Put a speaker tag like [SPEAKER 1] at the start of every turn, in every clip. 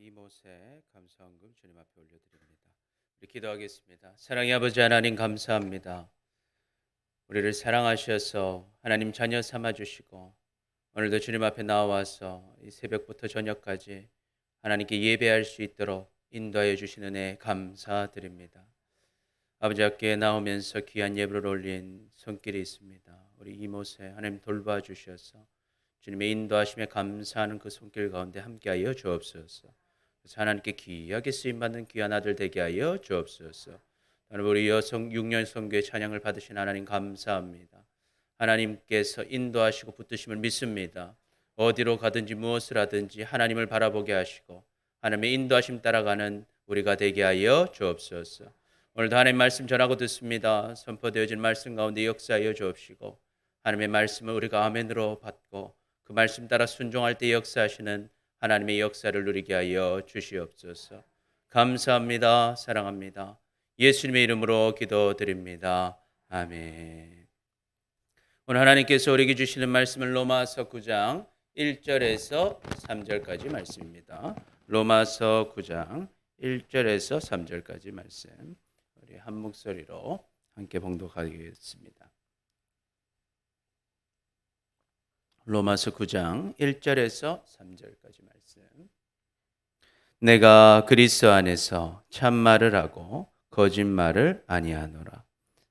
[SPEAKER 1] 이못의 감사헌금 주님 앞에 올려드립니다. 우리 기도하겠습니다. 사랑의 아버지 하나님 감사합니다. 우리를 사랑하셔서 하나님 자녀 삼아주시고 오늘도 주님 앞에 나와서 이 새벽부터 저녁까지 하나님께 예배할 수 있도록 인도하여 주시는 은혜 감사드립니다. 아버지 앞에 나오면서 귀한 예배를 올린 손길이 있습니다. 우리 이못에 하나님 돌봐주셔서 주님의 인도하심에 감사하는 그 손길 가운데 함께하여 주옵소서. 하나님께 귀하게 쓰임받는 귀한 아들 되게 하여 주옵소서. 우리 여성 6년 선교의 찬양을 받으신 하나님 감사합니다. 하나님께서 인도하시고 붙드심을 믿습니다. 어디로 가든지 무엇을 하든지 하나님을 바라보게 하시고 하나님의 인도하심 따라가는 우리가 되게 하여 주옵소서. 오늘도 하나님 말씀 전하고 듣습니다. 선포되어진 말씀 가운데 역사하여 주옵시고 하나님의 말씀을 우리가 아멘으로 받고 그 말씀 따라 순종할 때 역사하시는 하나님의 역사를 누리게 하여 주시옵소서. 감사합니다. 사랑합니다. 예수님의 이름으로 기도드립니다. 아멘. 오늘 하나님께서 우리에게 주시는 말씀은 로마서 9장 1절에서 3절까지 말씀입니다. 로마서 9장 1절에서 3절까지 말씀. 우리 한 목소리로 함께 봉독하겠습니다. 로마서 9장 1절에서 3절까지 말씀. 내가 그리스도 안에서 참말을 하고 거짓말을 아니하노라.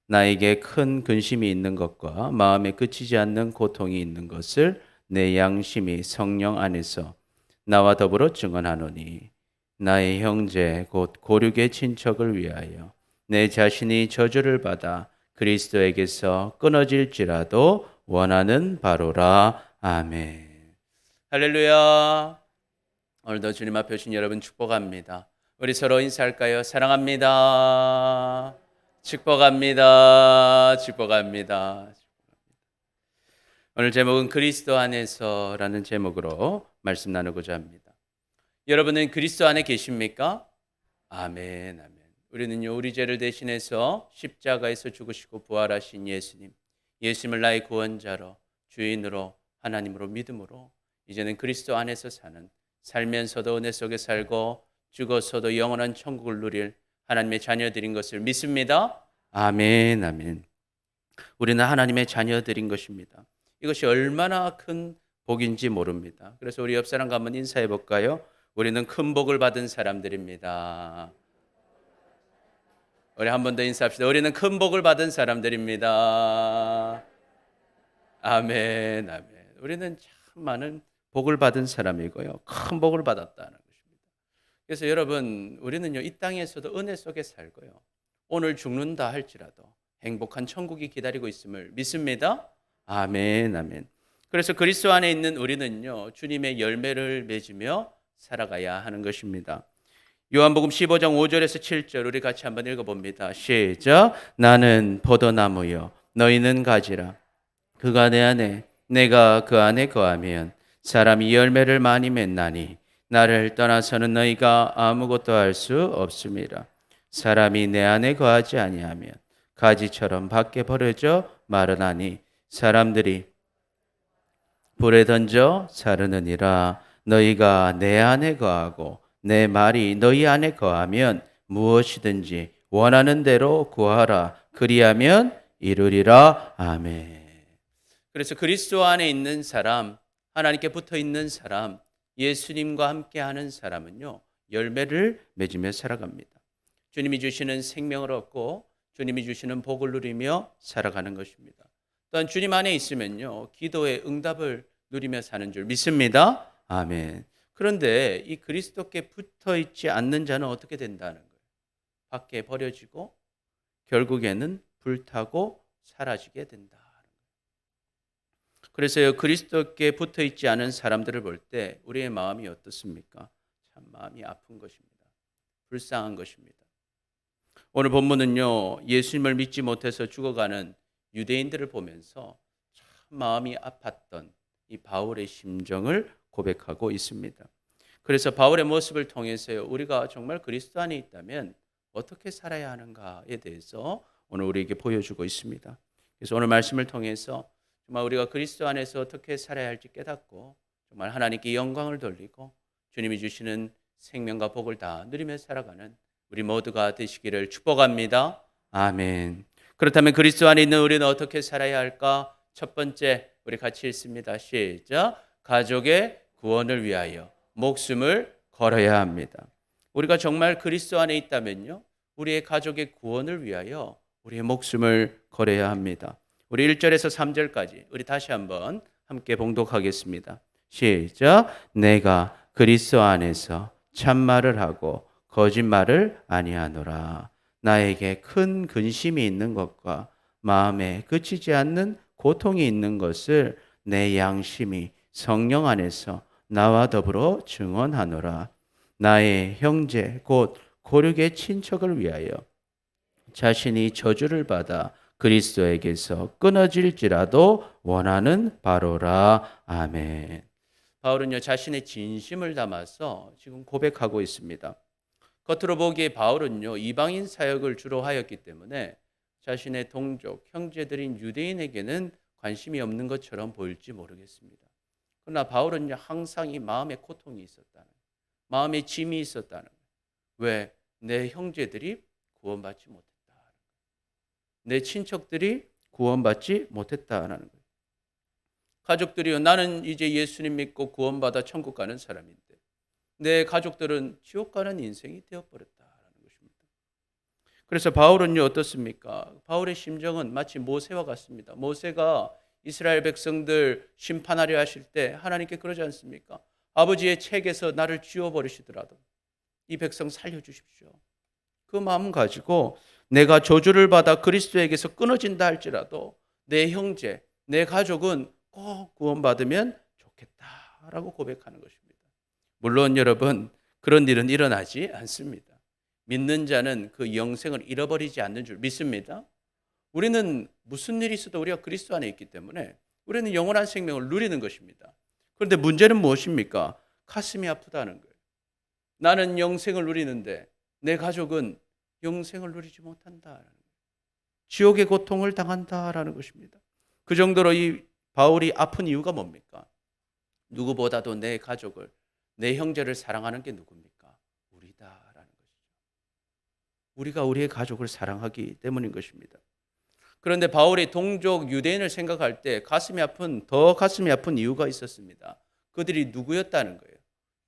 [SPEAKER 1] 나에게 큰 근심이 있는 것과 마음에 그치지 않는 고통이 있는 것을 내 양심이 성령 안에서 나와 더불어 증언하노니 나의 형제 곧 고륙의 친척을 위하여 내 자신이 저주를 받아 그리스도에게서 끊어질지라도 원하는 바로라. 아멘. 할렐루야. 오늘도 주님 앞에 오신 여러분 축복합니다. 우리 서로 인사할까요? 사랑합니다. 축복합니다. 축복합니다. 오늘 제목은 그리스도 안에서라는 제목으로 말씀 나누고자 합니다. 여러분은 그리스도 안에 계십니까? 아멘. 아멘. 우리는요, 우리 죄를 대신해서 십자가에서 죽으시고 부활하신 예수님을 나의 구원자로, 주인으로, 하나님으로 믿음으로 이제는 그리스도 안에서 사는, 살면서도 은혜 속에 살고 죽어서도 영원한 천국을 누릴 하나님의 자녀들인 것을 믿습니다. 아멘. 아멘. 우리는 하나님의 자녀들인 것입니다. 이것이 얼마나 큰 복인지 모릅니다. 그래서 우리 옆 사람과 한번 인사해 볼까요? 우리는 큰 복을 받은 사람들입니다. 우리 한 번 더 인사합시다. 우리는 큰 복을 받은 사람들입니다. 아멘, 아멘. 우리는 참 많은 복을 받은 사람이고요. 큰 복을 받았다는 것입니다. 그래서 여러분, 우리는요, 이 땅에서도 은혜 속에 살고요. 오늘 죽는다 할지라도 행복한 천국이 기다리고 있음을 믿습니다. 아멘, 아멘. 그래서 그리스도 안에 있는 우리는요, 주님의 열매를 맺으며 살아가야 하는 것입니다. 요한복음 15장 5절에서 7절 우리 같이 한번 읽어봅니다. 시작. 나는 포도나무요 너희는 가지라. 그가 내 안에 내가 그 안에 거하면 사람이 열매를 많이 맺나니 나를 떠나서는 너희가 아무것도 할 수 없음이라. 사람이 내 안에 거하지 아니하면 가지처럼 밖에 버려져 마르나니 사람들이 불에 던져 사르느니라. 너희가 내 안에 거하고 내 말이 너희 안에 거하면 무엇이든지 원하는 대로 구하라. 그리하면 이루리라. 아멘. 그래서 그리스도 안에 있는 사람, 하나님께 붙어 있는 사람, 예수님과 함께하는 사람은요, 열매를 맺으며 살아갑니다. 주님이 주시는 생명을 얻고 주님이 주시는 복을 누리며 살아가는 것입니다. 또한 주님 안에 있으면요, 기도의 응답을 누리며 사는 줄 믿습니다. 아멘. 그런데 이 그리스도께 붙어 있지 않는 자는 어떻게 된다는 거예요? 밖에 버려지고 결국에는 불타고 사라지게 된다. 그래서 그리스도께 붙어 있지 않은 사람들을 볼 때 우리의 마음이 어떻습니까? 참 마음이 아픈 것입니다. 불쌍한 것입니다. 오늘 본문은요, 예수님을 믿지 못해서 죽어가는 유대인들을 보면서 참 마음이 아팠던 이 바울의 심정을 고백하고 있습니다. 그래서 바울의 모습을 통해서 우리가 정말 그리스도 안에 있다면 어떻게 살아야 하는가에 대해서 오늘 우리에게 보여주고 있습니다. 그래서 오늘 말씀을 통해서 정말 우리가 그리스도 안에서 어떻게 살아야 할지 깨닫고 정말 하나님께 영광을 돌리고 주님이 주시는 생명과 복을 다 누리며 살아가는 우리 모두가 되시기를 축복합니다. 아멘. 그렇다면 그리스도 안에 있는 우리는 어떻게 살아야 할까? 첫 번째, 우리 같이 읽습니다. 시작. 가족의 구원을 위하여 목숨을 걸어야 합니다. 우리가 정말 그리스도 안에 있다면요, 우리의 가족의 구원을 위하여 우리의 목숨을 걸어야 합니다. 우리 1절에서 3절까지 우리 다시 한번 함께 봉독하겠습니다. 시작. 내가 그리스도 안에서 참말을 하고 거짓말을 아니하노라. 나에게 큰 근심이 있는 것과 마음에 그치지 않는 고통이 있는 것을 내 양심이 성령 안에서 나와 더불어 증언하노라. 나의 형제 곧 고륙의 친척을 위하여 자신이 저주를 받아 그리스도에게서 끊어질지라도 원하는 바로라. 아멘. 바울은요, 자신의 진심을 담아서 지금 고백하고 있습니다. 겉으로 보기에 바울은요, 이방인 사역을 주로 하였기 때문에 자신의 동족, 형제들인 유대인에게는 관심이 없는 것처럼 보일지 모르겠습니다. 그러나 바울은요, 항상 이 마음에 고통이 있었다는, 마음에 짐이 있었다는, 왜? 내 형제들이 구원받지 못했다. 내 친척들이 구원받지 못했다라는 거예요. 가족들이요, 나는 이제 예수님 믿고 구원받아 천국 가는 사람인데 내 가족들은 지옥 가는 인생이 되어버렸다라는 것입니다. 그래서 바울은요, 어떻습니까? 바울의 심정은 마치 모세와 같습니다. 모세가 이스라엘 백성들 심판하려 하실 때 하나님께 그러지 않습니까? 아버지의 책에서 나를 지워버리시더라도 이 백성 살려주십시오. 그 마음 가지고 내가 저주를 받아 그리스도에게서 끊어진다 할지라도 내 형제, 내 가족은 꼭 구원받으면 좋겠다라고 고백하는 것입니다. 물론 여러분, 그런 일은 일어나지 않습니다. 믿는 자는 그 영생을 잃어버리지 않는 줄 믿습니다. 우리는 무슨 일이 있어도 우리가 그리스도 안에 있기 때문에 우리는 영원한 생명을 누리는 것입니다. 그런데 문제는 무엇입니까? 가슴이 아프다는 거예요. 나는 영생을 누리는데 내 가족은 영생을 누리지 못한다라는 거예요. 지옥의 고통을 당한다라는 것입니다. 그 정도로 이 바울이 아픈 이유가 뭡니까? 누구보다도 내 가족을, 내 형제를 사랑하는 게 누굽니까? 우리다라는 것이죠. 우리가 우리의 가족을 사랑하기 때문인 것입니다. 그런데 바울이 동족 유대인을 생각할 때 더 가슴이 아픈 이유가 있었습니다. 그들이 누구였다는 거예요?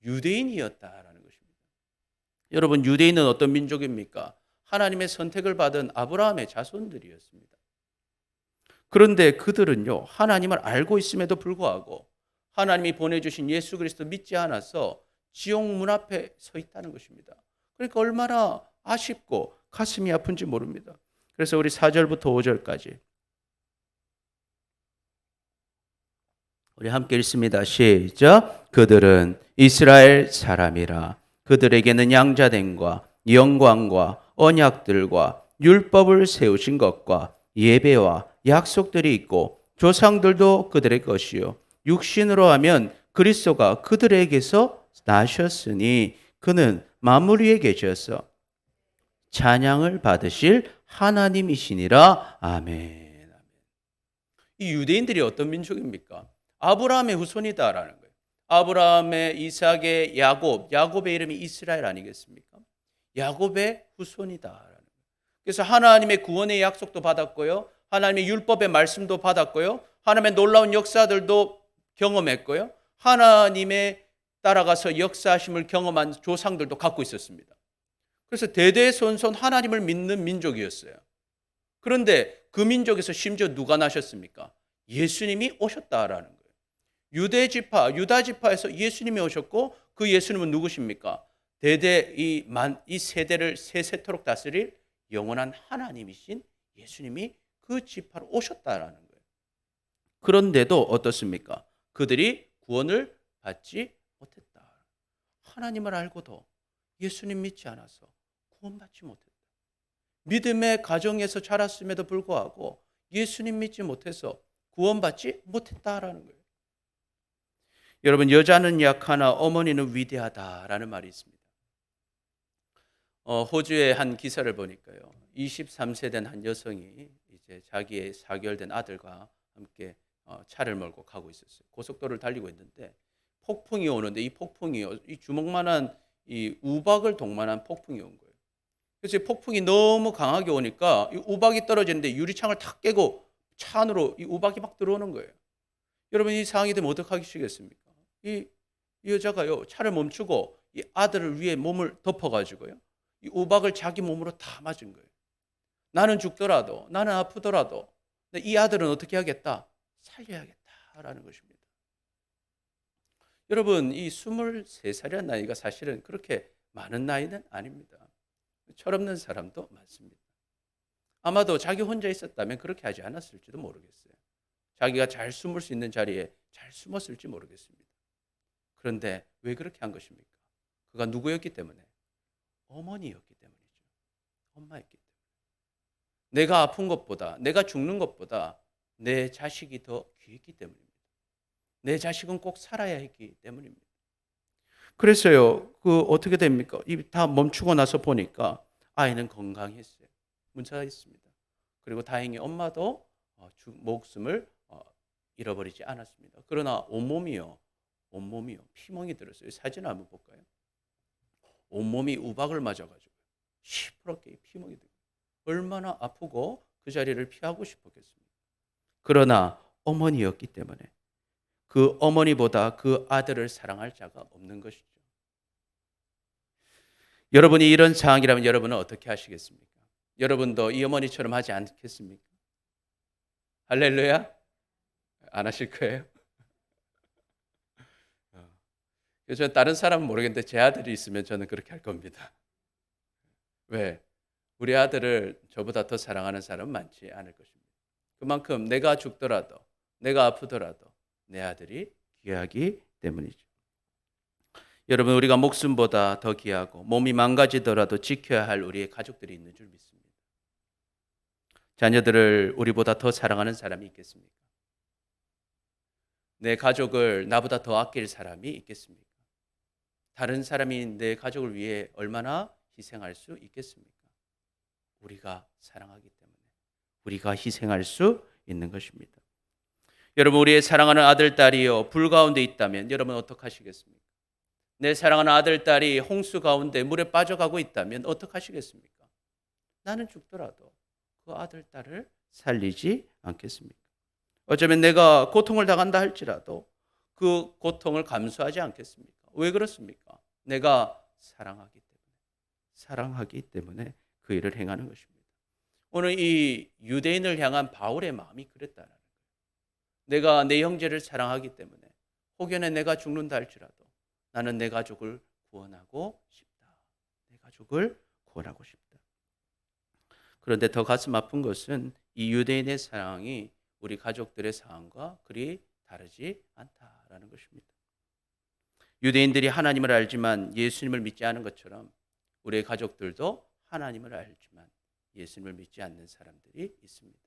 [SPEAKER 1] 유대인이었다라는 것입니다. 여러분, 유대인은 어떤 민족입니까? 하나님의 선택을 받은 아브라함의 자손들이었습니다. 그런데 그들은요, 하나님을 알고 있음에도 불구하고 하나님이 보내주신 예수 그리스도 믿지 않아서 지옥 문 앞에 서 있다는 것입니다. 그러니까 얼마나 아쉽고 가슴이 아픈지 모릅니다. 그래서 우리 4절부터 5절까지 우리 함께 읽습니다. 시작. 그들은 이스라엘 사람이라 그들에게는 양자됨과 영광과 언약들과 율법을 세우신 것과 예배와 약속들이 있고 조상들도 그들의 것이요 육신으로 하면 그리스도가 그들에게서 나셨으니 그는 만물 위에 계셔서 찬양을 받으실 하나님이시니라. 아멘. 이 유대인들이 어떤 민족입니까? 아브라함의 후손이다라는 거예요. 아브라함의, 이삭의, 야곱의 이름이 이스라엘 아니겠습니까? 야곱의 후손이다라는 거예요. 그래서 하나님의 구원의 약속도 받았고요, 하나님의 율법의 말씀도 받았고요, 하나님의 놀라운 역사들도 경험했고요, 하나님의 따라가서 역사하심을 경험한 조상들도 갖고 있었습니다. 그래서 대대손손 하나님을 믿는 민족이었어요. 그런데 그 민족에서 심지어 누가 나셨습니까? 예수님이 오셨다라는 거예요. 유다 지파에서 예수님이 오셨고 그 예수님은 누구십니까? 대대 이 세대를 세세토록 다스릴 영원한 하나님이신 예수님이 그 지파로 오셨다라는 거예요. 그런데도 어떻습니까? 그들이 구원을 받지 못했다. 하나님을 알고도 예수님 믿지 않아서 구원받지 못했다. 믿음의 가정에서 자랐음에도 불구하고 예수님 믿지 못해서 구원받지 못했다라는 거예요. 여러분, 여자는 약하나 어머니는 위대하다라는 말이 있습니다. 호주의 한 기사를 보니까요, 23세 된 한 여성이 이제 자기의 4개월 된 아들과 함께 차를 몰고 가고 있었어요. 고속도로를 달리고 있는데 폭풍이 오는데 이 폭풍이 이 주먹만한 이 우박을 동반한 폭풍이 온 거예요. 그래서 이 폭풍이 너무 강하게 오니까 이 우박이 떨어지는데 유리창을 탁 깨고 차 안으로 이 우박이 막 들어오는 거예요. 여러분 이 상황이 되면 어떻게 하시겠습니까? 이 여자가요 차를 멈추고 이 아들을 위에 몸을 덮어가지고요 이 우박을 자기 몸으로 다 맞은 거예요. 나는 죽더라도 나는 아프더라도 이 아들은 어떻게 하겠다? 살려야겠다라는 것입니다. 여러분 이 23살이라는 나이가 사실은 그렇게 많은 나이는 아닙니다. 철없는 사람도 많습니다. 아마도 자기 혼자 있었다면 그렇게 하지 않았을지도 모르겠어요. 자기가 잘 숨을 수 있는 자리에 잘 숨었을지 모르겠습니다. 그런데 왜 그렇게 한 것입니까? 그가 누구였기 때문에? 어머니였기 때문이죠. 엄마였기 때문에. 내가 아픈 것보다, 내가 죽는 것보다 내 자식이 더 귀했기 때문입니다. 내 자식은 꼭 살아야 했기 때문입니다. 그래서요, 어떻게 됩니까? 이 다 멈추고 나서 보니까 아이는 건강했어요. 문제가 있습니다. 그리고 다행히 엄마도 목숨을 잃어버리지 않았습니다. 그러나 온몸이요 피멍이 들었어요. 사진 한번 볼까요? 온몸이 우박을 맞아가지고 시퍼렇게 피멍이 들어요. 얼마나 아프고 그 자리를 피하고 싶었겠습니까? 그러나 어머니였기 때문에 그 어머니보다 그 아들을 사랑할 자가 없는 것이죠. 여러분이 이런 상황이라면 여러분은 어떻게 하시겠습니까? 여러분도 이 어머니처럼 하지 않겠습니까? 할렐루야? 안 하실 거예요? 저는 다른 사람은 모르겠는데 제 아들이 있으면 저는 그렇게 할 겁니다. 왜? 우리 아들을 저보다 더 사랑하는 사람은 많지 않을 것입니다. 그만큼 내가 죽더라도 내가 아프더라도 내 아들이 귀하기 때문이죠. 여러분 우리가 목숨보다 더 귀하고 몸이 망가지더라도 지켜야 할 우리의 가족들이 있는 줄 믿습니다. 자녀들을 우리보다 더 사랑하는 사람이 있겠습니까? 내 가족을 나보다 더 아낄 사람이 있겠습니까? 다른 사람이 내 가족을 위해 얼마나 희생할 수 있겠습니까? 우리가 사랑하기 때문에 우리가 희생할 수 있는 것입니다. 여러분 우리의 사랑하는 아들, 딸이요 불 가운데 있다면 여러분 어떻게 하시겠습니까? 내 사랑하는 아들, 딸이 홍수 가운데 물에 빠져가고 있다면 어떻게 하시겠습니까? 나는 죽더라도 그 아들, 딸을 살리지 않겠습니까? 어쩌면 내가 고통을 당한다 할지라도 그 고통을 감수하지 않겠습니까? 왜 그렇습니까? 내가 사랑하기 때문에 그 일을 행하는 것입니다. 오늘 이 유대인을 향한 바울의 마음이 그랬다는 거예요. 내가 내 형제를 사랑하기 때문에 혹여나 내가 죽는다 할지라도 나는 내 가족을 구원하고 싶다. 내 가족을 구원하고 싶다. 그런데 더 가슴 아픈 것은 이 유대인의 상황이 우리 가족들의 상황과 그리 다르지 않다라는 것입니다. 유대인들이 하나님을 알지만 예수님을 믿지 않은 것처럼 우리의 가족들도 하나님을 알지만 예수님을 믿지 않는 사람들이 있습니다.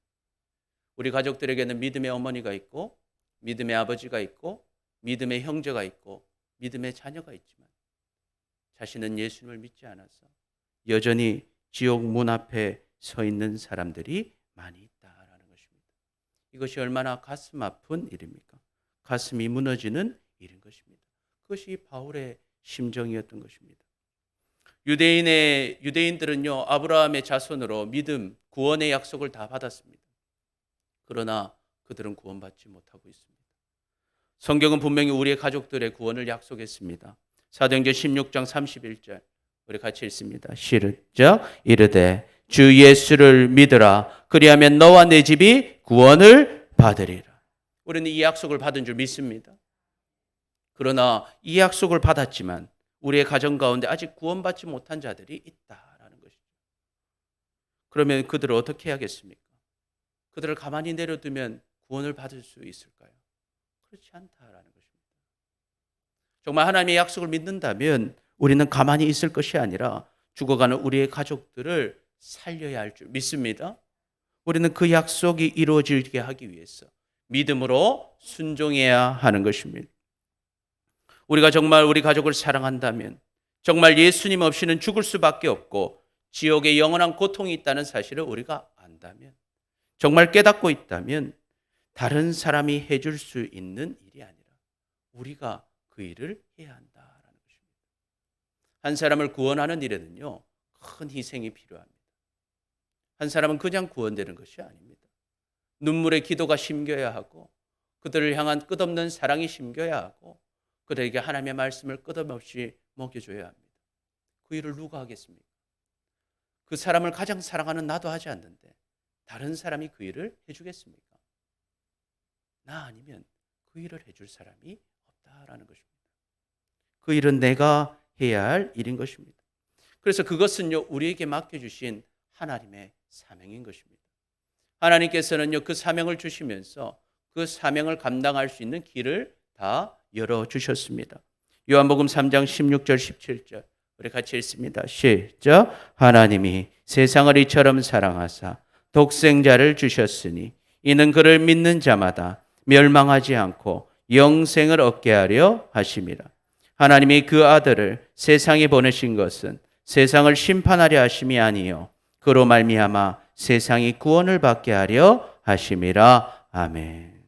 [SPEAKER 1] 우리 가족들에게는 믿음의 어머니가 있고 믿음의 아버지가 있고 믿음의 형제가 있고 믿음의 자녀가 있지만 자신은 예수님을 믿지 않아서 여전히 지옥 문 앞에 서 있는 사람들이 많이 있다라는 것입니다. 이것이 얼마나 가슴 아픈 일입니까? 가슴이 무너지는 일인 것입니다. 그것이 바울의 심정이었던 것입니다. 유대인들은요 아브라함의 자손으로 믿음, 구원의 약속을 다 받았습니다. 그러나 그들은 구원받지 못하고 있습니다. 성경은 분명히 우리의 가족들의 구원을 약속했습니다. 사도행전 16장 31절 우리 같이 읽습니다. 시작 이르되 주 예수를 믿으라 그리하면 너와 내 집이 구원을 받으리라. 우리는 이 약속을 받은 줄 믿습니다. 그러나 이 약속을 받았지만 우리의 가정 가운데 아직 구원받지 못한 자들이 있다라는 것이죠. 그러면 그들을 어떻게 해야겠습니까? 그들을 가만히 내려두면 구원을 받을 수 있을까요? 그렇지 않다라는 것입니다. 정말 하나님의 약속을 믿는다면 우리는 가만히 있을 것이 아니라 죽어가는 우리의 가족들을 살려야 할 줄 믿습니다. 우리는 그 약속이 이루어지게 하기 위해서 믿음으로 순종해야 하는 것입니다. 우리가 정말 우리 가족을 사랑한다면 정말 예수님 없이는 죽을 수밖에 없고 지옥에 영원한 고통이 있다는 사실을 우리가 안다면 정말 깨닫고 있다면 다른 사람이 해줄 수 있는 일이 아니라 우리가 그 일을 해야 한다라는 것입니다. 한 사람을 구원하는 일에는요, 큰 희생이 필요합니다. 한 사람은 그냥 구원되는 것이 아닙니다. 눈물의 기도가 심겨야 하고, 그들을 향한 끝없는 사랑이 심겨야 하고, 그들에게 하나님의 말씀을 끝없이 먹여줘야 합니다. 그 일을 누가 하겠습니까? 그 사람을 가장 사랑하는 나도 하지 않는데 다른 사람이 그 일을 해주겠습니까? 나 아니면 그 일을 해줄 사람이 없다라는 것입니다. 그 일은 내가 해야 할 일인 것입니다. 그래서 그것은요, 우리에게 맡겨주신 하나님의 사명인 것입니다. 하나님께서는요, 그 사명을 주시면서 그 사명을 감당할 수 있는 길을 다 열어주셨습니다. 요한복음 3장 16절 17절 우리 같이 읽습니다. 시작. 하나님이 세상을 이처럼 사랑하사 독생자를 주셨으니 이는 그를 믿는 자마다 멸망하지 않고 영생을 얻게 하려 하심이라. 하나님이 그 아들을 세상에 보내신 것은 세상을 심판하려 하심이 아니요 그로 말미암아 세상이 구원을 받게 하려 하심이라. 아멘.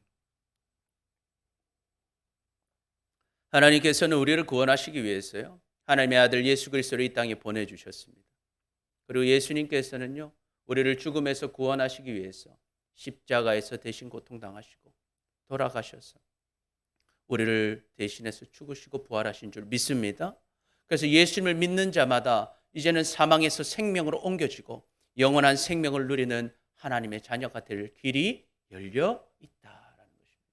[SPEAKER 1] 하나님께서는 우리를 구원하시기 위해서요, 하나님의 아들 예수 그리스도를 이 땅에 보내주셨습니다. 그리고 예수님께서는요, 우리를 죽음에서 구원하시기 위해서 십자가에서 대신 고통당하시고 돌아가셔서 우리를 대신해서 죽으시고 부활하신 줄 믿습니다. 그래서 예수님을 믿는 자마다 이제는 사망에서 생명으로 옮겨지고 영원한 생명을 누리는 하나님의 자녀가 될 길이 열려 있다라는 것입니다.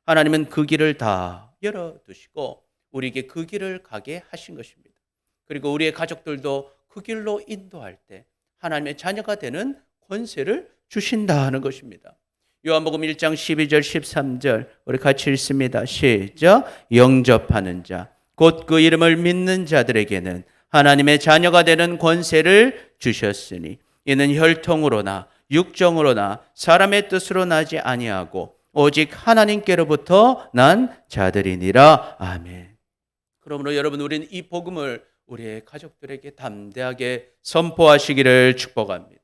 [SPEAKER 1] 하나님은 그 길을 다 열어두시고 우리에게 그 길을 가게 하신 것입니다. 그리고 우리의 가족들도 그 길로 인도할 때 하나님의 자녀가 되는 권세를 주신다는 것입니다. 요한복음 1장 12절 13절 우리 같이 읽습니다. 시작. 영접하는 자 곧 그 이름을 믿는 자들에게는 하나님의 자녀가 되는 권세를 주셨으니 이는 혈통으로나 육정으로나 사람의 뜻으로 나지 아니하고 오직 하나님께로부터 난 자들이니라. 아멘. 그러므로 여러분, 우리는 이 복음을 우리의 가족들에게 담대하게 선포하시기를 축복합니다.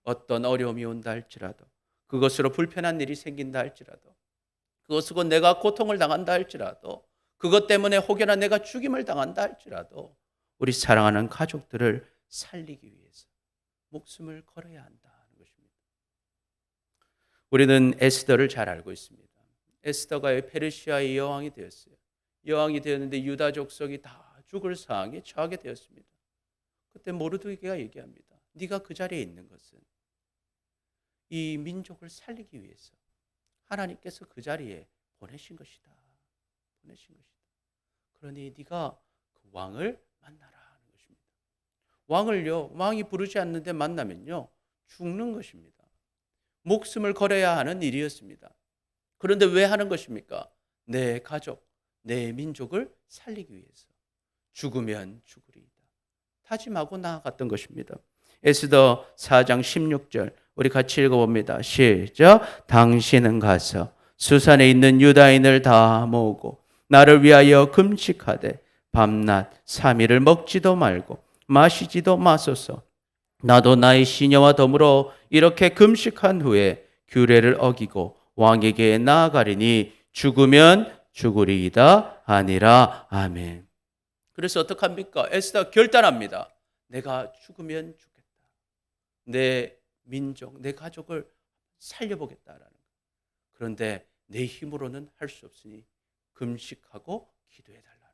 [SPEAKER 1] 어떤 어려움이 온다 할지라도, 그것으로 불편한 일이 생긴다 할지라도, 그것으로 내가 고통을 당한다 할지라도, 그것 때문에 혹여나 내가 죽임을 당한다 할지라도 우리 사랑하는 가족들을 살리기 위해서 목숨을 걸어야 한다는 것입니다. 우리는 에스더를 잘 알고 있습니다. 에스더가 페르시아의 여왕이 되었어요. 여왕이 되었는데 유다 족속이 다 죽을 상황에 처하게 되었습니다. 그때 모르드게가 얘기합니다. 네가 그 자리에 있는 것은 이 민족을 살리기 위해서 하나님께서 그 자리에 보내신 것이다. 보내신 것이다. 그러니 네가 그 왕을 만나라 하는 것입니다. 왕을요, 왕이 부르지 않는데 만나면요, 죽는 것입니다. 목숨을 걸어야 하는 일이었습니다. 그런데 왜 하는 것입니까? 내 가족, 내 민족을 살리기 위해서. 죽으면 죽으리이다 다짐하고 나아갔던 것입니다. 에스더 4장 16절 우리 같이 읽어봅니다. 시작. 당신은 가서 수산에 있는 유다인을 다 모으고 나를 위하여 금식하되 밤낮 3일을 먹지도 말고 마시지도 마소서. 나도 나의 시녀와 더불어 이렇게 금식한 후에 규례를 어기고 왕에게 나아가리니 죽으면 죽으리이다 하니라. 아멘. 그래서 어떡합니까? 에스더 결단합니다. 내가 죽으면 죽겠다. 내 민족, 내 가족을 살려보겠다라는 것. 그런데 내 힘으로는 할 수 없으니 금식하고 기도해달라는 것.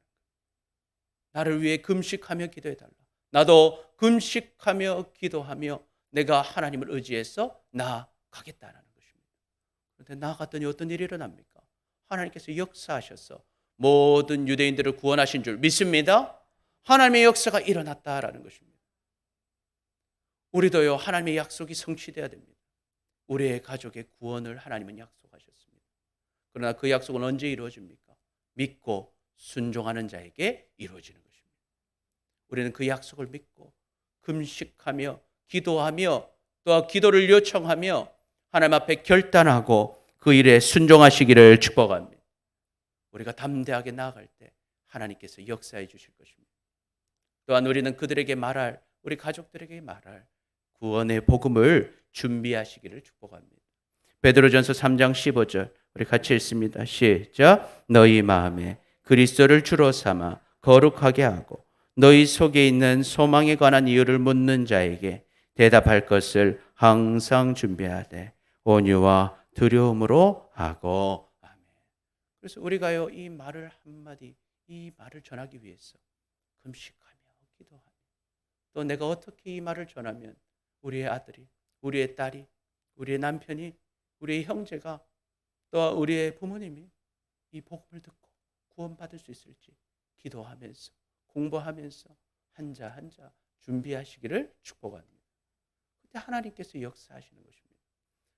[SPEAKER 1] 나를 위해 금식하며 기도해달라. 나도 금식하며 기도하며 내가 하나님을 의지해서 나아가겠다라는 것입니다. 그런데 나아갔더니 어떤 일이 일어납니까? 하나님께서 역사하셔서 모든 유대인들을 구원하신 줄 믿습니다. 하나님의 역사가 일어났다라는 것입니다. 우리도요, 하나님의 약속이 성취되어야 됩니다. 우리의 가족의 구원을 하나님은 약속하셨습니다. 그러나 그 약속은 언제 이루어집니까? 믿고 순종하는 자에게 이루어지는 것입니다. 우리는 그 약속을 믿고 금식하며 기도하며 또 기도를 요청하며 하나님 앞에 결단하고 그 일에 순종하시기를 축복합니다. 우리가 담대하게 나아갈 때 하나님께서 역사해 주실 것입니다. 또한 우리는 그들에게 말할, 우리 가족들에게 말할 구원의 복음을 준비하시기를 축복합니다. 베드로전서 3장 15절 우리 같이 읽습니다. 시작. 너희 마음에 그리스도를 주로 삼아 거룩하게 하고 너희 속에 있는 소망에 관한 이유를 묻는 자에게 대답할 것을 항상 준비하되 온유와 두려움으로 하고. 아멘. 그래서 우리가요, 이 말을 한마디, 이 말을 전하기 위해서 금식하며 기도하며, 또 내가 어떻게 이 말을 전하면 우리의 아들이, 우리의 딸이, 우리의 남편이, 우리의 형제가, 또 우리의 부모님이 이 복음을 듣고 구원받을 수 있을지 기도하면서, 공부하면서 한자 한자 준비하시기를 축복합니다. 그때 하나님께서 역사하시는 것입니다.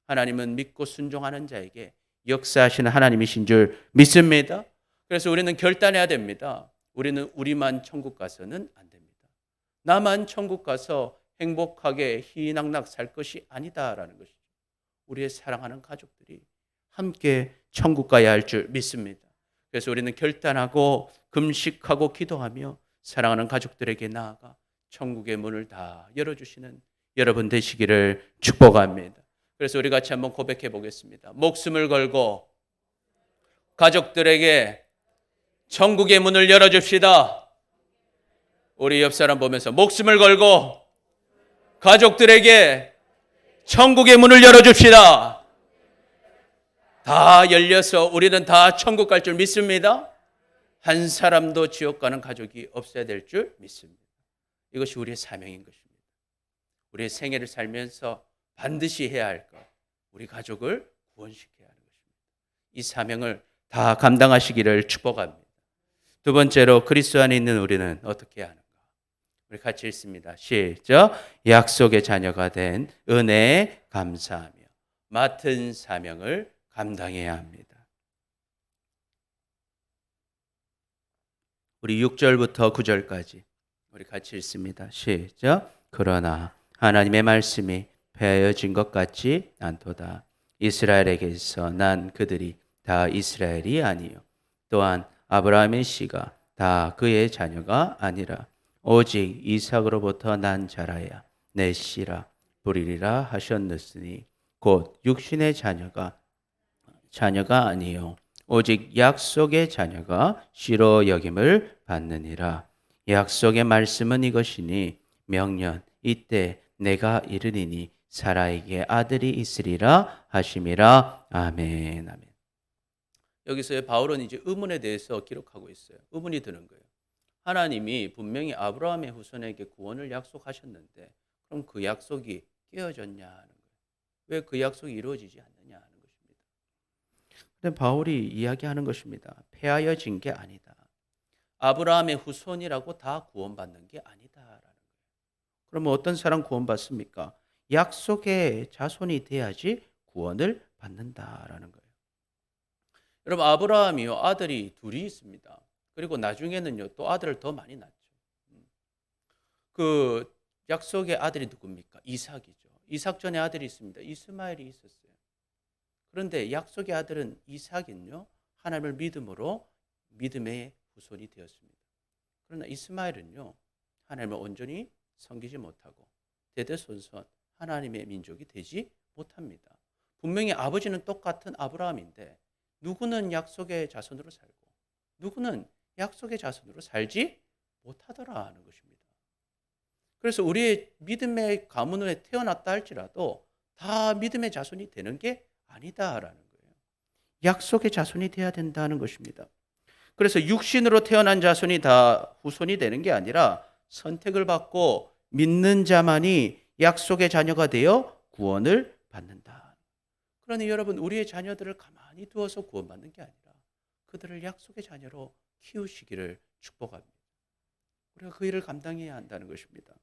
[SPEAKER 1] 하나님은 믿고 순종하는 자에게 역사하시는 하나님이신 줄 믿습니다. 그래서 우리는 결단해야 됩니다. 우리는 우리만 천국 가서는 안 됩니다. 나만 천국 가서 행복하게 희낙낙 살 것이 아니다라는 것이죠. 우리의 사랑하는 가족들이 함께 천국 가야 할 줄 믿습니다. 그래서 우리는 결단하고 금식하고 기도하며 사랑하는 가족들에게 나아가 천국의 문을 다 열어주시는 여러분 되시기를 축복합니다. 그래서 우리 같이 한번 고백해 보겠습니다. 목숨을 걸고 가족들에게 천국의 문을 열어줍시다. 우리 옆 사람 보면서 목숨을 걸고 가족들에게 천국의 문을 열어줍시다. 다 열려서 우리는 다 천국 갈 줄 믿습니다. 한 사람도 지옥 가는 가족이 없어야 될 줄 믿습니다. 이것이 우리의 사명인 것입니다. 우리의 생애를 살면서 반드시 해야 할 것, 우리 가족을 구원시켜야 하는 것입니다. 이 사명을 다 감당하시기를 축복합니다. 두 번째로 그리스도 안에 있는 우리는 어떻게 해야 하는가? 우리 같이 읽습니다. 시작. 약속의 자녀가 된 은혜에 감사하며 맡은 사명을 감당해야 합니다. 우리 6절부터 9절까지 우리 같이 읽습니다. 시작. 그러나 하나님의 말씀이 폐하여진 것 같지 않도다. 이스라엘에게서 난 그들이 다 이스라엘이 아니요 또한 아브라함의 씨가 다 그의 자녀가 아니라 오직 이삭으로부터 난 자라야 내 씨라 부리리라 하셨느니 곧 육신의 자녀가 아니요 오직 약속의 자녀가 씨로 여김을 받느니라. 약속의 말씀은 이것이니 명년 이때 내가 이르리니 사라에게 아들이 있으리라 하심이라. 아멘. 아멘. 여기서 바울은 이제 의문에 대해서 기록하고 있어요. 의문이 드는 거예요. 하나님이 분명히 아브라함의 후손에게 구원을 약속하셨는데 그럼 그 약속이 깨어졌냐 하는 거예요. 왜 그 약속이 이루어지지 않느냐 하는 것입니다. 그런데 바울이 이야기하는 것입니다. 폐하여진 게 아니다. 아브라함의 후손이라고 다 구원받는 게 아니다라는 거예요. 그러면 어떤 사람 구원받습니까? 약속의 자손이 돼야지 구원을 받는다라는 거예요. 여러분 아브라함이요 아들이 둘이 있습니다. 그리고 나중에는요 또 아들을 더 많이 낳죠. 그 약속의 아들이 누굽니까? 이삭이죠. 이삭 전에 아들이 있습니다. 이스마엘이 있었어요. 그런데 약속의 아들은 이삭은요 하나님을 믿음으로 믿음의 후손이 되었습니다. 그러나 이스마엘은요 하나님을 온전히 섬기지 못하고 대대손손 하나님의 민족이 되지 못합니다. 분명히 아버지는 똑같은 아브라함인데 누구는 약속의 자손으로 살고 누구는 약속의 자손으로 살지 못하더라 하는 것입니다. 그래서 우리의 믿음의 가문에 태어났다 할지라도 다 믿음의 자손이 되는 게 아니다라는 거예요. 약속의 자손이 돼야 된다는 것입니다. 그래서 육신으로 태어난 자손이 다 후손이 되는 게 아니라 선택을 받고 믿는 자만이 약속의 자녀가 되어 구원을 받는다. 그러니 여러분 우리의 자녀들을 가만히 두어서 구원받는 게 아니라 그들을 약속의 자녀로 키우시기를 축복합니다. 우리가 그 일을 감당해야 한다는 것입니다.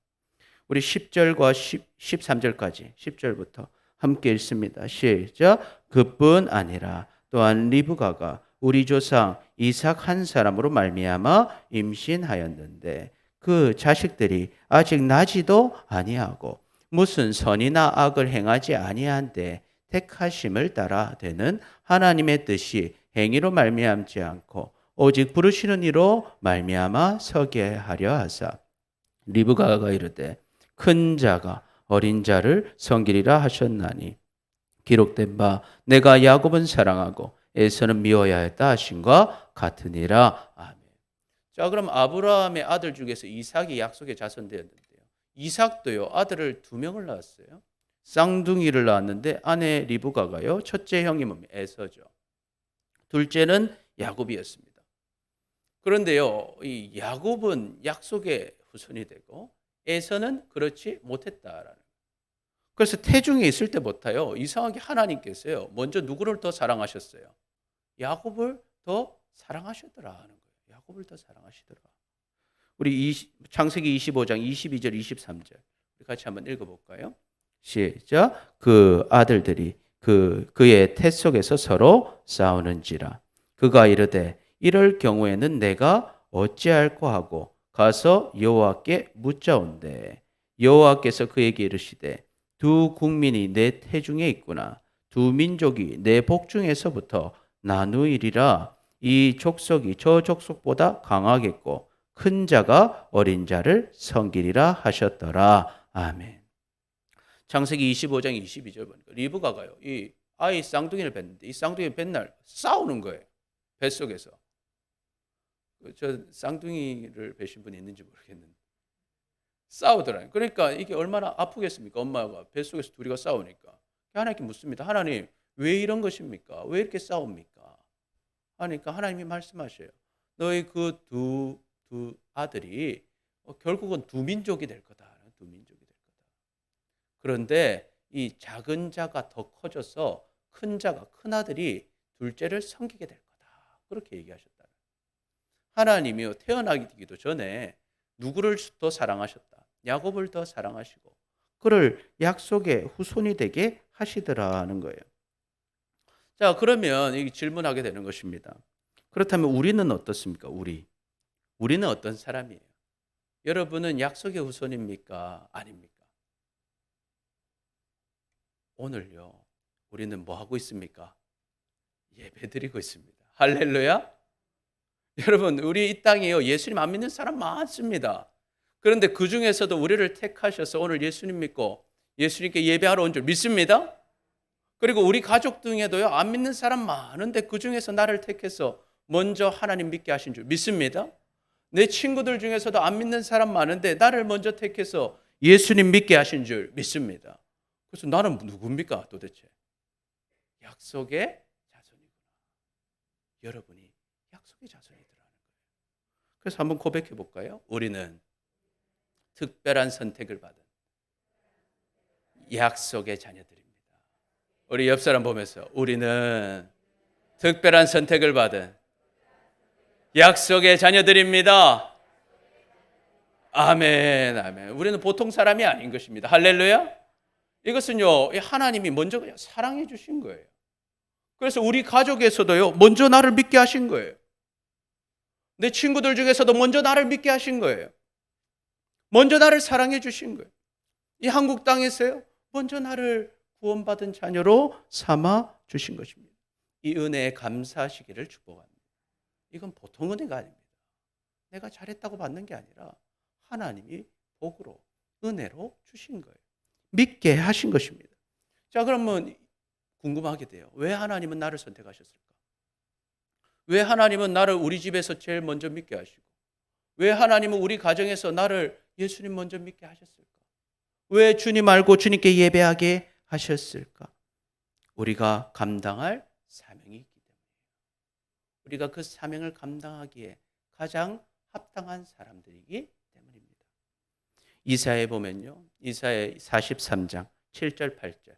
[SPEAKER 1] 우리 10절과 13절까지 10절부터 함께 읽습니다. 시작. 그뿐 아니라 또한 리브가가 우리 조상 이삭 한 사람으로 말미암아 임신하였는데 그 자식들이 아직 나지도 아니하고 무슨 선이나 악을 행하지 아니한데 택하심을 따라 되는 하나님의 뜻이 행위로 말미암지 않고 오직 부르시는 이로 말미암아 서게 하려 하사 리브가가 이르되 큰 자가 어린 자를 섬기리라 하셨나니 기록된 바 내가 야곱은 사랑하고 에서는 미워야 했다 하신과 같으니라. 아멘. 자, 그럼 아브라함의 아들 중에서 이삭이 약속의 자손되었는데요. 이삭도요, 아들을 두 명을 낳았어요. 쌍둥이를 낳았는데 아내 리브가가요, 첫째 형이 에서죠. 둘째는 야곱이었습니다. 그런데요, 이 야곱은 약속의 후손이 되고 에서는 그렇지 못했다라는 거예요. 그래서 태중에 있을 때부터요, 이상하게 하나님께서요, 먼저 누구를 더 사랑하셨어요? 야곱을 더 사랑하셨더라 하는 거예요. 야곱을 더 사랑하시더라. 우리 창세기 25장 22절 23절 같이 한번 읽어볼까요? 시작. 그 아들들이 그의 태 속에서 서로 싸우는지라. 그가 이르되 이럴 경우에는 내가 어찌할꼬 하고 가서 여호와께 묻자온대. 여호와께서 그에게 이르시되 두 국민이 내 태중에 있구나. 두 민족이 내 복중에서부터 나누이리라. 이 족속이 저 족속보다 강하겠고 큰 자가 어린 자를 섬기리라 하셨더라. 아멘. 창세기 25장 22절 보니까 리브가가요, 이 아이 쌍둥이를 뵀는데 이 쌍둥이를 뵌 날 싸우는 거예요. 뱃속에서. 저 쌍둥이를 뵈신 분이 있는지 모르겠는데 싸우더라고요. 그러니까 이게 얼마나 아프겠습니까? 엄마가 뱃속에서 둘이가 싸우니까. 하나님께 묻습니다. 하나님, 왜 이런 것입니까? 왜 이렇게 싸웁니까? 하니까 하나님이 말씀하셔요. 너희 그 두 아들이 결국은 두 민족이 될 거다. 두 민족이 될 거다. 그런데 이 작은 자가 더 커져서 큰 자가, 큰 아들이 둘째를 섬기게 될 거다. 그렇게 얘기하셨다. 하나님이요, 태어나기도 전에 누구를 더 사랑하셨다? 야곱을 더 사랑하시고 그를 약속의 후손이 되게 하시더라는 거예요. 자, 그러면 이 질문하게 되는 것입니다. 그렇다면 우리는 어떻습니까? 우리는 어떤 사람이에요? 여러분은 약속의 후손입니까? 아닙니까? 오늘요, 우리는 뭐 하고 있습니까? 예배드리고 있습니다. 할렐루야. 여러분, 우리 이 땅에요, 예수님 안 믿는 사람 많습니다. 그런데 그 중에서도 우리를 택하셔서 오늘 예수님 믿고 예수님께 예배하러 온 줄 믿습니다. 그리고 우리 가족 중에도요, 안 믿는 사람 많은데 그 중에서 나를 택해서 먼저 하나님 믿게 하신 줄 믿습니다. 내 친구들 중에서도 안 믿는 사람 많은데 나를 먼저 택해서 예수님 믿게 하신 줄 믿습니다. 그래서 나는 누굽니까 도대체? 약속의 자손이구나. 여러분이 약속의 자손이더라는 거예요. 그래서 한번 고백해 볼까요? 우리는 특별한 선택을 받은 약속의 자녀들입니다. 우리 옆 사람 보면서 우리는 특별한 선택을 받은 약속의 자녀들입니다. 아멘, 아멘. 우리는 보통 사람이 아닌 것입니다. 할렐루야. 이것은요, 하나님이 먼저 그냥 사랑해 주신 거예요. 그래서 우리 가족에서도요, 먼저 나를 믿게 하신 거예요. 내 친구들 중에서도 먼저 나를 믿게 하신 거예요. 먼저 나를 사랑해 주신 거예요. 이 한국 땅에서요, 먼저 나를 구원받은 자녀로 삼아 주신 것입니다. 이 은혜에 감사하시기를 축복합니다. 이건 보통 은혜가 아닙니다. 내가 잘했다고 받는 게 아니라 하나님이 복으로, 은혜로 주신 거예요. 믿게 하신 것입니다. 자, 그러면 궁금하게 돼요. 왜 하나님은 나를 선택하셨을까? 왜 하나님은 나를 우리 집에서 제일 먼저 믿게 하시고, 왜 하나님은 우리 가정에서 나를 예수님 먼저 믿게 하셨을까? 왜 주님 알고 주님께 예배하게 하셨을까? 우리가 감당할 사명이 있기 때문이에요. 우리가 그 사명을 감당하기에 가장 합당한 사람들이기 때문입니다. 이사야에 보면요, 이사야 43장 7절 8절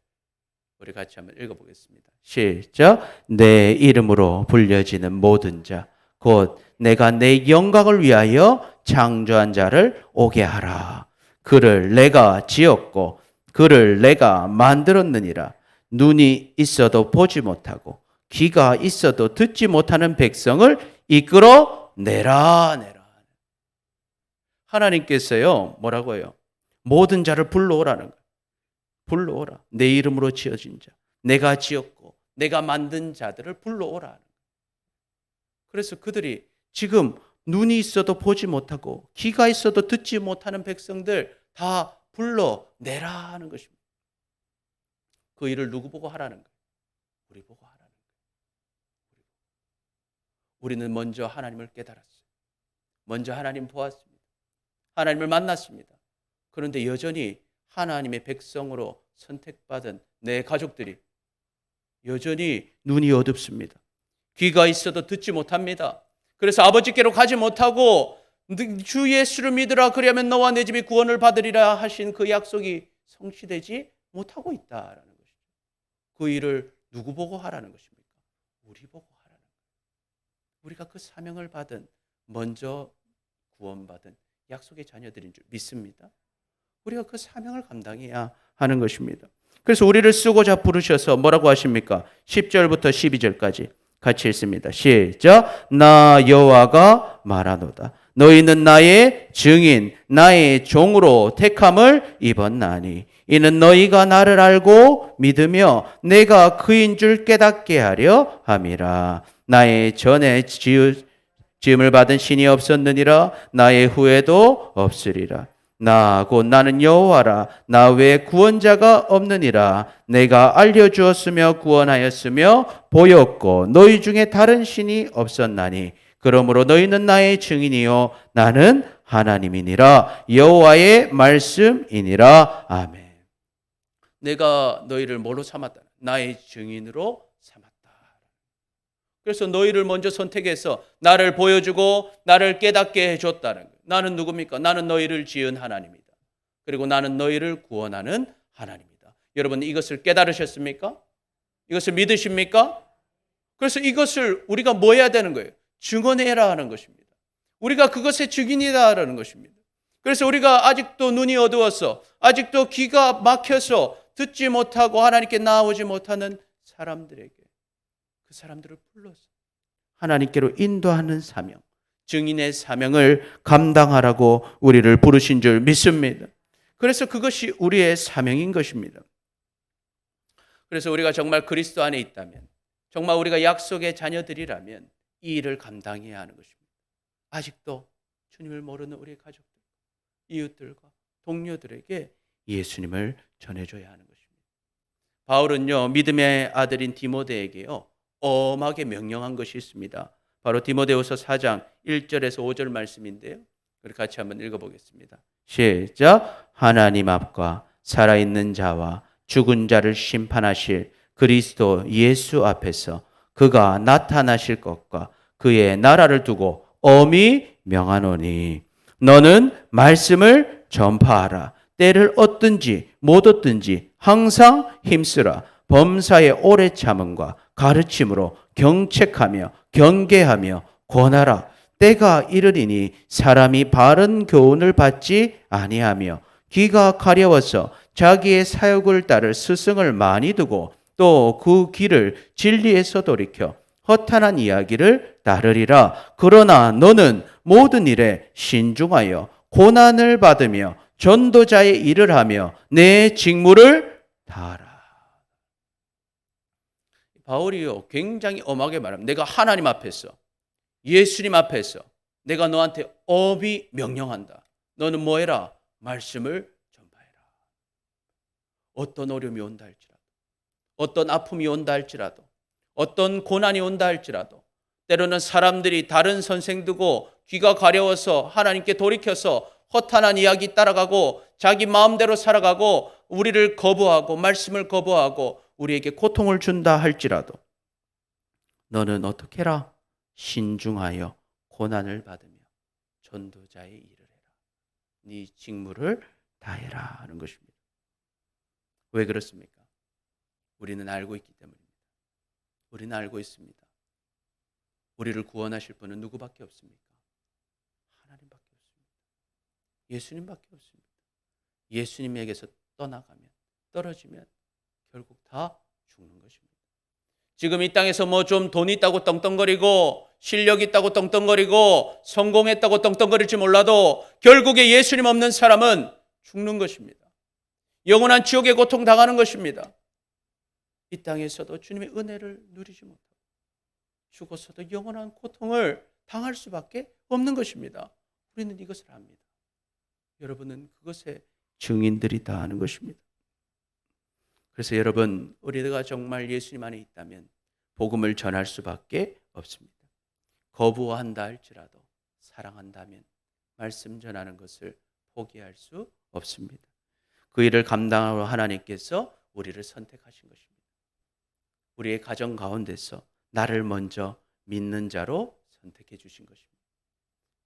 [SPEAKER 1] 우리 같이 한번 읽어보겠습니다. 시작. 내 이름으로 불려지는 모든 자 곧 내가 내 영광을 위하여 창조한 자를 오게 하라. 그를 내가 지었고 그를 내가 만들었느니라. 눈이 있어도 보지 못하고 귀가 있어도 듣지 못하는 백성을 이끌어 내라. 하나님께서요, 뭐라고 해요? 모든 자를 불러오라는 거예요. 불러오라. 내 이름으로 지어진 자, 내가 지었고 내가 만든 자들을 불러오라. 그래서 그들이 지금 눈이 있어도 보지 못하고 귀가 있어도 듣지 못하는 백성들 다 불러내라 하는 것입니다. 그 일을 누구 보고 하라는 거예요? 우리 보고 하라는 거예요. 우리는 먼저 하나님을 깨달았어요. 먼저 하나님 보았습니다. 하나님을 만났습니다. 그런데 여전히 하나님의 백성으로 선택받은 내 가족들이 여전히 눈이 어둡습니다. 귀가 있어도 듣지 못합니다. 그래서 아버지께로 가지 못하고 주 예수를 믿으라 그리하면 너와 내 집이 구원을 받으리라 하신 그 약속이 성취되지 못하고 있다라는 것이죠. 그 일을 누구 보고 하라는 것입니까? 우리 보고 하라는 거예요. 우리가 그 사명을 받은 먼저 구원받은 약속의 자녀들인 줄 믿습니다. 우리가 그 사명을 감당해야 하는 것입니다. 그래서 우리를 쓰고자 부르셔서 뭐라고 하십니까? 10절부터 12절까지 같이 읽습니다. 시작. 나 여호와가 말하노다. 너희는 나의 증인, 나의 종으로 택함을 입었나니 이는 너희가 나를 알고 믿으며 내가 그인 줄 깨닫게 하려 함이라. 나의 전에 지음을 받은 신이 없었느니라. 나의 후에도 없으리라. 나 곧 나는 여호와라. 나 외에 구원자가 없느니라. 내가 알려주었으며 구원하였으며 보였고 너희 중에 다른 신이 없었나니 그러므로 너희는 나의 증인이요 나는 하나님이니라. 여호와의 말씀이니라. 아멘. 내가 너희를 뭐로 삼았다? 나의 증인으로 삼았다. 그래서 너희를 먼저 선택해서 나를 보여주고 나를 깨닫게 해줬다는 거예요. 나는 누굽니까? 나는 너희를 지은 하나님이다. 그리고 나는 너희를 구원하는 하나님이다. 여러분 이것을 깨달으셨습니까? 이것을 믿으십니까? 그래서 이것을 우리가 뭐 해야 되는 거예요? 증언해라 하는 것입니다. 우리가 그것의 증인이다라는 것입니다. 그래서 우리가 아직도 눈이 어두워서 아직도 귀가 막혀서 듣지 못하고 하나님께 나아오지 못하는 사람들에게 그 사람들을 불러서 하나님께로 인도하는 사명, 증인의 사명을 감당하라고 우리를 부르신 줄 믿습니다. 그래서 그것이 우리의 사명인 것입니다. 그래서 우리가 정말 그리스도 안에 있다면, 정말 우리가 약속의 자녀들이라면 이 일을 감당해야 하는 것입니다. 아직도 주님을 모르는 우리 가족들, 이웃들과 동료들에게 예수님을 전해줘야 하는 것입니다. 바울은요, 믿음의 아들인 디모데에게요, 엄하게 명령한 것이 있습니다. 바로 디모데후서 4장 1절에서 5절 말씀인데요. 우리 같이 한번 읽어보겠습니다. 시작. 하나님 앞과 살아있는 자와 죽은 자를 심판하실 그리스도 예수 앞에서 그가 나타나실 것과 그의 나라를 두고 엄히 명하노니 너는 말씀을 전파하라. 때를 얻든지 못 얻든지 항상 힘쓰라. 범사의 오래 참음과 가르침으로 경책하며 경계하며 권하라. 때가 이르리니 사람이 바른 교훈을 받지 아니하며 귀가 가려워서 자기의 사욕을 따를 스승을 많이 두고 또 그 길을 진리에서 돌이켜 허탄한 이야기를 따르리라. 그러나 너는 모든 일에 신중하여 고난을 받으며 전도자의 일을 하며 내 직무를 다하라. 바울이요 굉장히 엄하게 말합니다. 내가 하나님 앞에서 예수님 앞에서 내가 너한테 엄히 명령한다. 너는 뭐 해라? 말씀을 전파해라. 어떤 어려움이 온다 할지라도, 어떤 아픔이 온다 할지라도, 어떤 고난이 온다 할지라도, 때로는 사람들이 다른 선생 두고 귀가 가려워서 하나님께 돌이켜서 허탄한 이야기 따라가고 자기 마음대로 살아가고 우리를 거부하고 말씀을 거부하고 우리에게 고통을 준다 할지라도 너는 어떻게 해라? 신중하여 고난을 받으며 전도자의 일을 해라. 네 직무를 다해라 하는 것입니다. 왜 그렇습니까? 우리는 알고 있기 때문입니다. 우리는 알고 있습니다. 우리를 구원하실 분은 누구밖에 없습니까? 하나님밖에 없습니다. 예수님밖에 없습니다. 예수님에게서 떠나가면, 떨어지면 결국 다 죽는 것입니다. 지금 이 땅에서 뭐 좀 돈 있다고 떵떵거리고 실력 있다고 떵떵거리고 성공했다고 떵떵거릴지 몰라도 결국에 예수님 없는 사람은 죽는 것입니다. 영원한 지옥의 고통 당하는 것입니다. 이 땅에서도 주님의 은혜를 누리지 못하고 죽어서도 영원한 고통을 당할 수밖에 없는 것입니다. 우리는 이것을 압니다. 여러분은 그것의 증인들이다 하는 것입니다. 그래서 여러분, 우리가 정말 예수님 안에 있다면 복음을 전할 수밖에 없습니다. 거부한다 할지라도, 사랑한다면 말씀 전하는 것을 포기할 수 없습니다. 그 일을 감당하러 하나님께서 우리를 선택하신 것입니다. 우리의 가정 가운데서 나를 먼저 믿는 자로 선택해 주신 것입니다.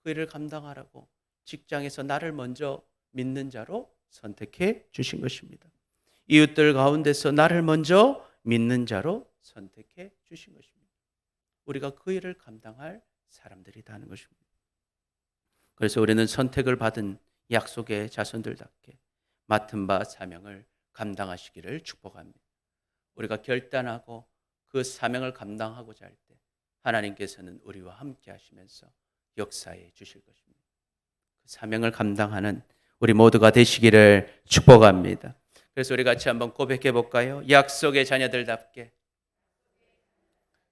[SPEAKER 1] 그 일을 감당하라고 직장에서 나를 먼저 믿는 자로 선택해 주신 것입니다. 이웃들 가운데서 나를 먼저 믿는 자로 선택해 주신 것입니다. 우리가 그 일을 감당할 사람들이다 하는 것입니다. 그래서 우리는 선택을 받은 약속의 자손들답게 맡은 바 사명을 감당하시기를 축복합니다. 우리가 결단하고 그 사명을 감당하고자 할 때 하나님께서는 우리와 함께 하시면서 역사해 주실 것입니다. 그 사명을 감당하는 우리 모두가 되시기를 축복합니다. 그래서 우리 같이 한번 고백해 볼까요? 약속의 자녀들답게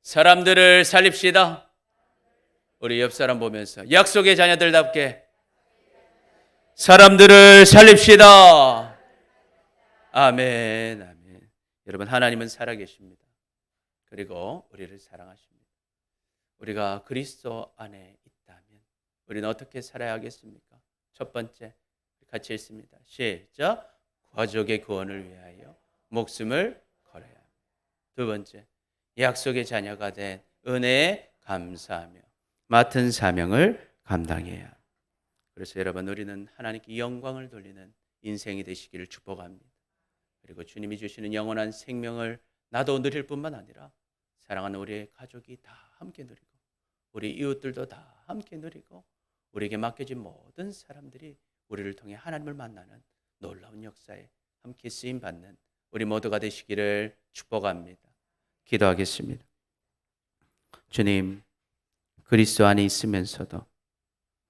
[SPEAKER 1] 사람들을 살립시다. 우리 옆 사람 보면서 약속의 자녀들답게 사람들을 살립시다. 아멘, 아멘. 여러분, 하나님은 살아계십니다. 그리고 우리를 사랑하십니다. 우리가 그리스도 안에 있다면 우리는 어떻게 살아야 하겠습니까? 첫 번째, 같이 읽습니다. 시작. 가족의 구원을 위하여 목숨을 걸어야 합니다. 두 번째, 약속의 자녀가 된 은혜에 감사하며 맡은 사명을 감당해야 합니다. 그래서 여러분, 우리는 하나님께 영광을 돌리는 인생이 되시기를 축복합니다. 그리고 주님이 주시는 영원한 생명을 나도 누릴 뿐만 아니라 사랑하는 우리의 가족이 다 함께 누리고 우리 이웃들도 다 함께 누리고 우리에게 맡겨진 모든 사람들이 우리를 통해 하나님을 만나는 놀라운 역사에 함께 쓰임받는 우리 모두가 되시기를 축복합니다. 기도하겠습니다. 주님, 그리스도 안에 있으면서도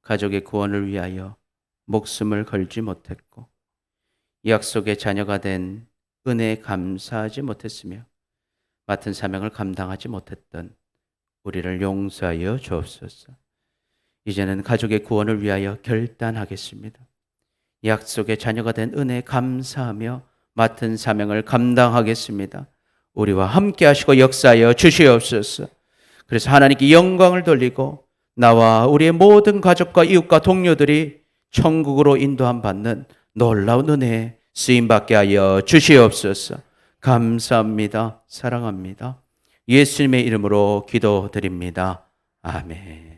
[SPEAKER 1] 가족의 구원을 위하여 목숨을 걸지 못했고 약속의 자녀가 된 은혜에 감사하지 못했으며 맡은 사명을 감당하지 못했던 우리를 용서하여 주옵소서. 이제는 가족의 구원을 위하여 결단하겠습니다. 약속의 자녀가 된 은혜에 감사하며 맡은 사명을 감당하겠습니다. 우리와 함께 하시고 역사하여 주시옵소서. 그래서 하나님께 영광을 돌리고 나와 우리의 모든 가족과 이웃과 동료들이 천국으로 인도함 받는 놀라운 은혜에 쓰임받게 하여 주시옵소서. 감사합니다. 사랑합니다. 예수님의 이름으로 기도드립니다. 아멘.